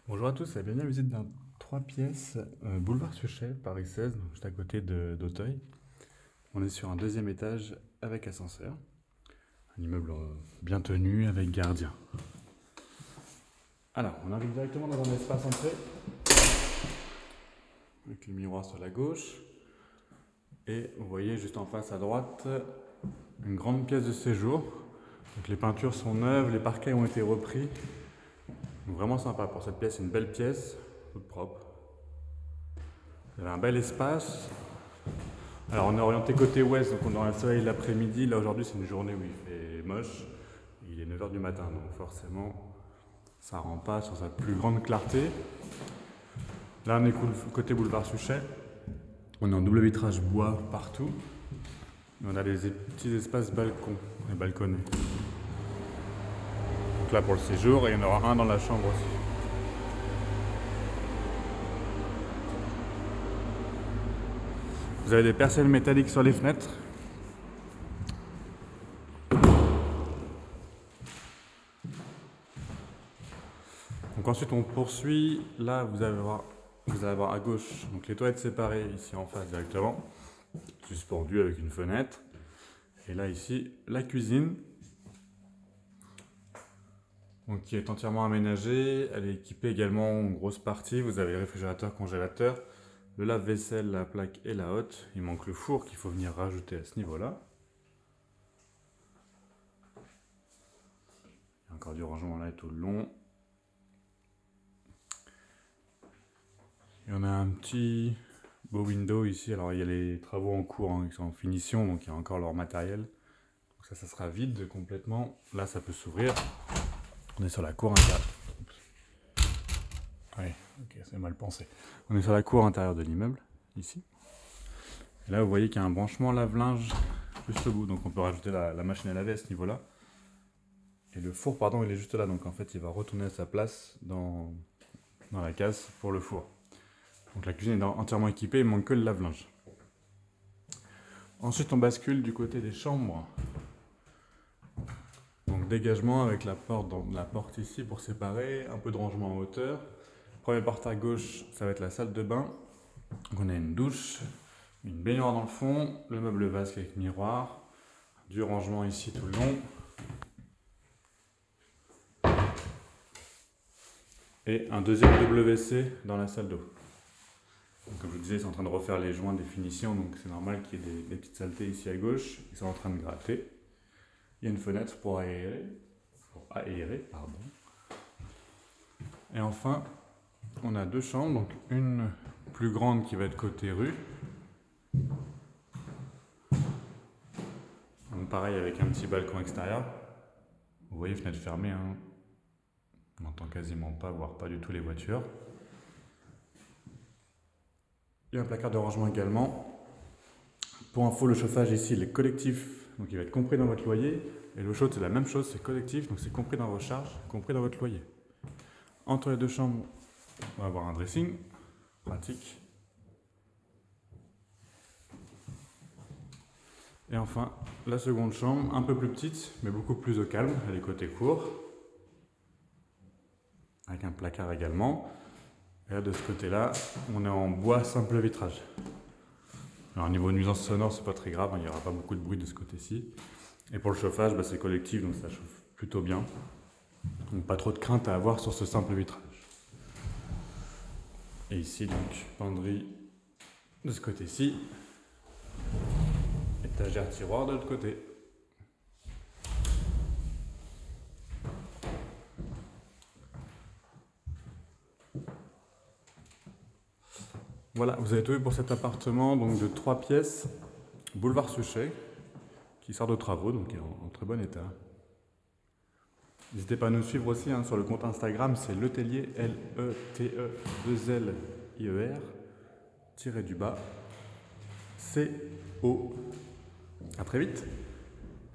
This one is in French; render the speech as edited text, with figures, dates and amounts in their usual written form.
Bonjour à tous et bienvenue à la visite d'un 3 pièces boulevard Suchet, Paris 16, donc juste à côté d'Auteuil. On est sur un deuxième étage avec ascenseur, un immeuble bien tenu avec gardien. Alors, on arrive directement dans un espace entrée, avec le miroir sur la gauche, et vous voyez juste en face à droite une grande pièce de séjour. Donc les peintures sont neuves, les parquets ont été repris. Donc vraiment sympa pour cette pièce, c'est une belle pièce, toute propre. Vous avez un bel espace. Alors on est orienté côté ouest, donc on aura le soleil l'après-midi. Là aujourd'hui c'est une journée où il fait moche. Il est 9 h du matin, donc forcément ça rend pas sur sa plus grande clarté. Là on est côté boulevard Suchet. On est en double vitrage bois partout. Et on a des petits espaces balcons et balconnés. Donc là pour le séjour, et il y en aura un dans la chambre aussi. Vous avez des persiennes métalliques sur les fenêtres. Donc ensuite on poursuit. Là vous allez avoir à gauche donc les toilettes séparées ici en face directement, suspendues avec une fenêtre. Et là ici la cuisine, donc qui est entièrement aménagée. Elle est équipée également en grosse partie. Vous avez le réfrigérateur, congélateur, le lave-vaisselle, la plaque et la hotte. Il manque le four qu'il faut venir rajouter à ce niveau-là. Il y a encore du rangement là tout le long. Et on a un petit beau window ici. Alors il y a les travaux en cours qui sont en finition, donc il y a encore leur matériel. Donc ça sera vide complètement. Là ça peut s'ouvrir. On est sur la cour intérieure. Oui, ok, c'est mal pensé. On est sur la cour intérieure de l'immeuble, ici. Et là vous voyez qu'il y a un branchement lave-linge juste au bout, donc on peut rajouter la machine à laver à ce niveau-là. Et le four, pardon, il est juste là, donc en fait il va retourner à sa place dans la case pour le four. Donc la cuisine est entièrement équipée, il manque que le lave-linge. Ensuite on bascule du côté des chambres. Donc dégagement avec la porte ici pour séparer, un peu de rangement en hauteur. Première porte à gauche, ça va être la salle de bain. Donc on a une douche, une baignoire dans le fond, le meuble vasque avec miroir, du rangement ici tout le long. Et un deuxième WC dans la salle d'eau. Comme je vous disais, ils sont en train de refaire les joints des finitions, donc c'est normal qu'il y ait des petites saletés ici à gauche. Ils sont en train de gratter. Il y a une fenêtre pour aérer, pardon. Et enfin, on a deux chambres, donc une plus grande qui va être côté rue. Donc pareil avec un petit balcon extérieur. Vous voyez, fenêtre fermée, hein. On n'entend quasiment pas, voire pas du tout les voitures. Il y a un placard de rangement également. Pour info, le chauffage ici, il est collectif, donc il va être compris dans votre loyer. Et l'eau chaude, c'est la même chose, c'est collectif, donc c'est compris dans vos charges, compris dans votre loyer. Entre les deux chambres, on va avoir un dressing, pratique. Et enfin, la seconde chambre, un peu plus petite, mais beaucoup plus au calme, elle est côté cour. Avec un placard également. Et là, de ce côté-là, on est en bois simple vitrage. Alors, niveau nuisance sonore, c'est pas très grave, il n'y aura pas beaucoup de bruit de ce côté-ci. Et pour le chauffage, c'est collectif, donc ça chauffe plutôt bien. Donc pas trop de crainte à avoir sur ce simple vitrage. Et ici, donc, penderie de ce côté-ci. Étagère tiroir de l'autre côté. Voilà, vous avez tout vu pour cet appartement donc de 3 pièces, boulevard Suchet, qui sort de travaux, donc qui est en très bon état. N'hésitez pas à nous suivre aussi sur le compte Instagram, c'est Letellier, L-E-T-E-2-L-I-E-R, tiré du bas, C-O. À très vite.